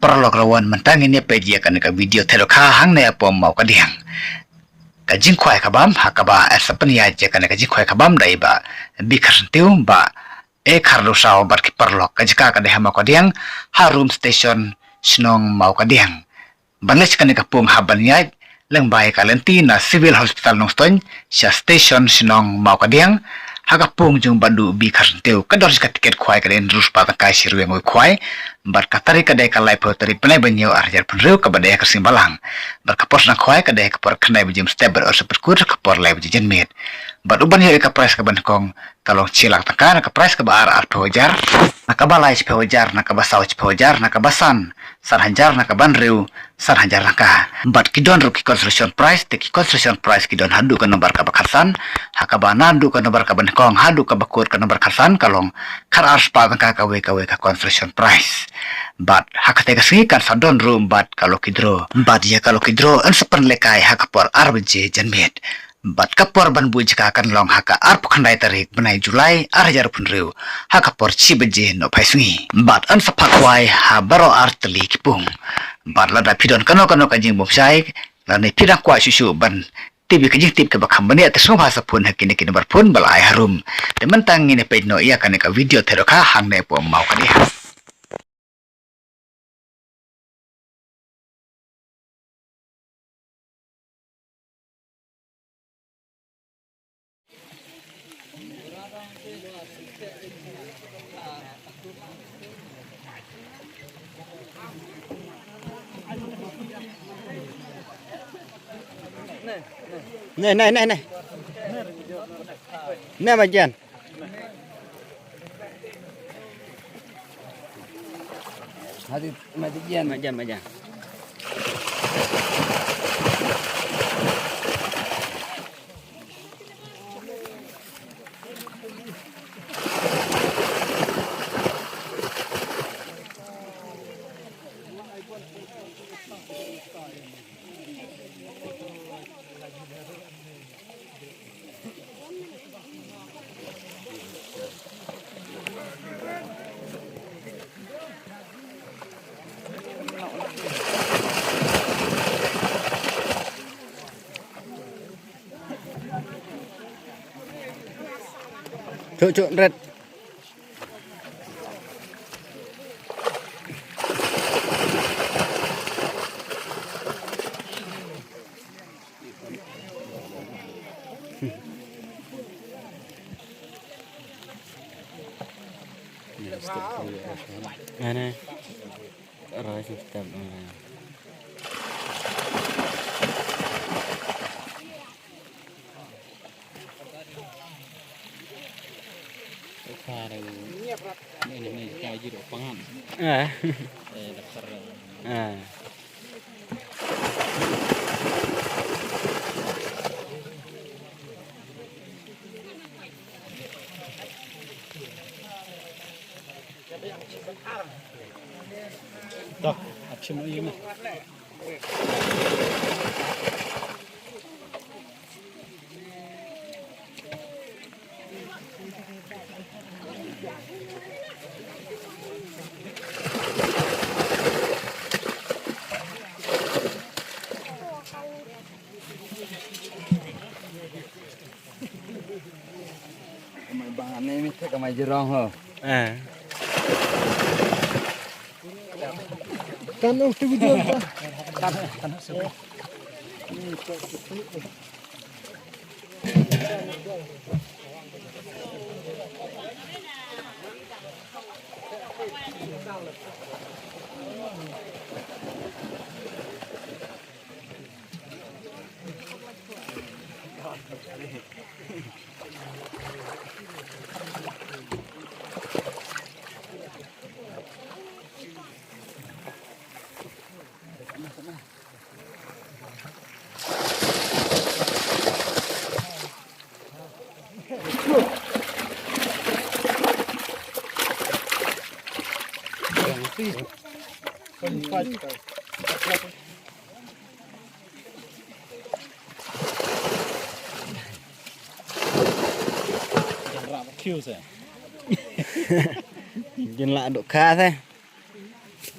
perlok rawan mentang ini peji akan ke video terokah hang ne pom mau kadiang kajing kwai kabam hakaba asapan ya je kan kajing kwai kabam dai ba bikar tiu ba karlo saw bar ki perlok kajika ka deh mau kadiang harum station snong mau kadiang banles kan ka pum haban ya leng bai kalentina civil hospital nong ston sya station snong mau kadiang haga pung jung bandu bikar tiu kador ka tiket kwai ka den rus pa ka sirwe ngoi kwai bar katari kadai kalai poteri penai banyo arjar penriu ka badai ka simbalang bar kapos na khoi kadai ka por khnai bujim stable or superkur ka por lai bujin mit bar uban ye ka price ka bankong kalong cilak taka ka price ka bar ar hojar na ka balai pe hojar na ka basau pe hojar na ka basan sarhanjar na ka banriu sarhanjar na ka bar kidon ru ki construction price te ki construction price kidon hadu ka nomor ka bakhasan hakaba nandu ka nomor ka bankong hadu ka bakur ka nomor khasan kalong khar ar spa ka we ka construction price bat hakate ka sigi kan sadon room bat kalau kidro bat ya kalau kidro an sepen lekai hakapor arbje janmet bat kapor ban buj ka kan long haka ar pukhandai tarik benai julai ar jar punriu hakapor chibeje no phaisngi bat an sapakwai ha baro ar tli kipung bat lada pidon kano ka jing bomsai lane pidang kwa susu ban tibi kajing tip ke bakham bani atas no bahasa pun hakini kini bar pun balai harum tementang ini page no iya kan ka video teroka hang ne pom mau ka dia Này nè mà chèn mà chèn Cuk red. Này rồi step ini kayak gitu pangan daftar tak option ini mah Bang ini ke mai jerong ho. Kan itu video apa? Kan Dân lạ độ khá thế. Air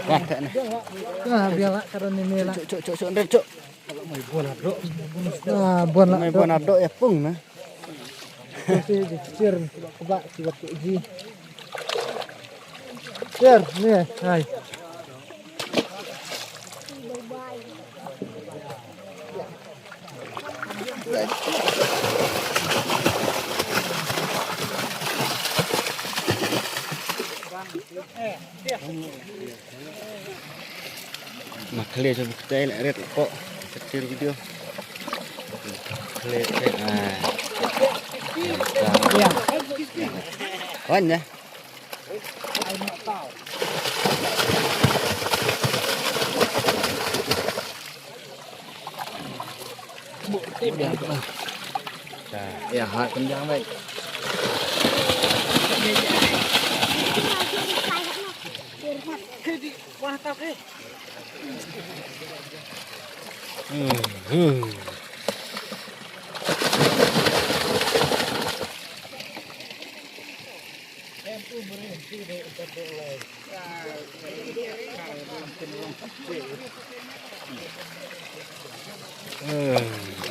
wah tak ni. Nah, biarlah karena ini lah. Cuk ndret cuk. Nah, buat lah. Mai bon adok ya pung nah. Kasi dicir kebak si waktu uji. Cir, nih, hai. Makhle coba kita lihat red kok kecil video. Makhle Ya. Wan ya. Ya, hak kencang baik.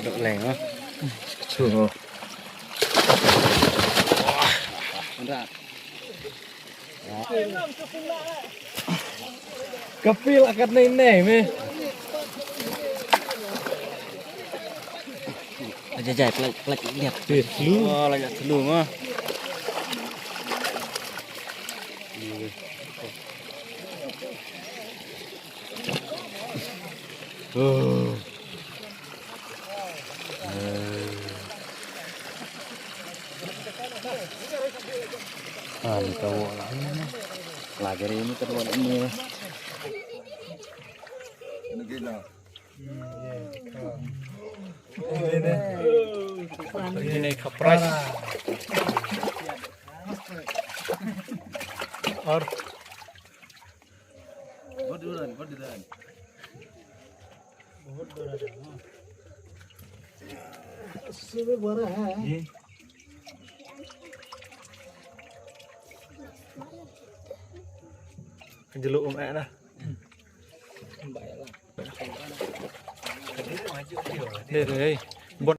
Được lẻ quá. Chua. Kapil akan nenek me. Aja jahit pelak lihat. Oh, lagi dulu mah. Ini cowok lagi ini terus ini. Ini kapras. Or. Sudah berapa? Jeluk dah. Đây, bột.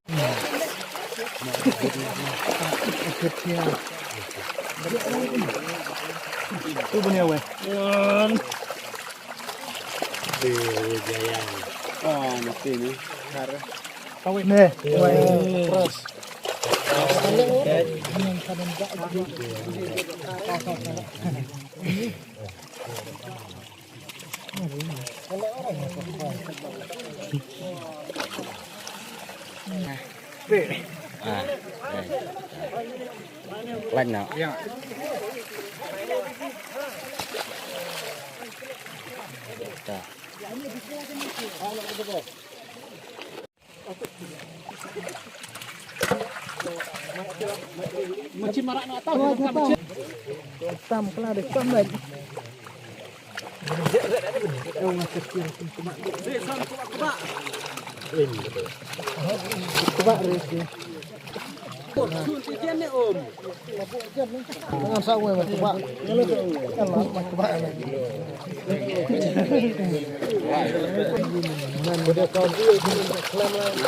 Itu punya gue. Oh, mesti ini. Kawin. Nih, terus. Lạnh nào? Ya. Macam marak nak tahu macam. Tam kena ada tam lagi. Kebak rezeki. Jangan sawe mas kebak. Kalau mas kebak lagi. Man boleh kau dia kelam lagi.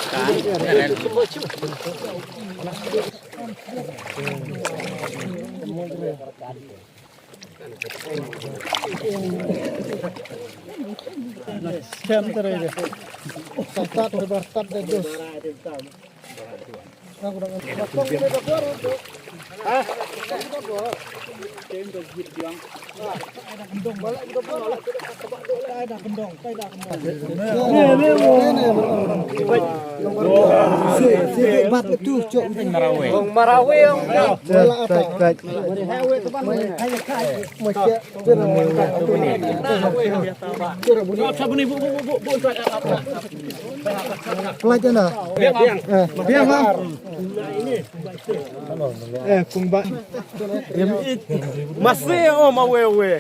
Scam terus. Start berstart dan dos. Aku dah Si bat itu cok Marawi. baik. Sabun ibu Pelajar lah. Biang bang. Kung ba. Masih oh mawewe.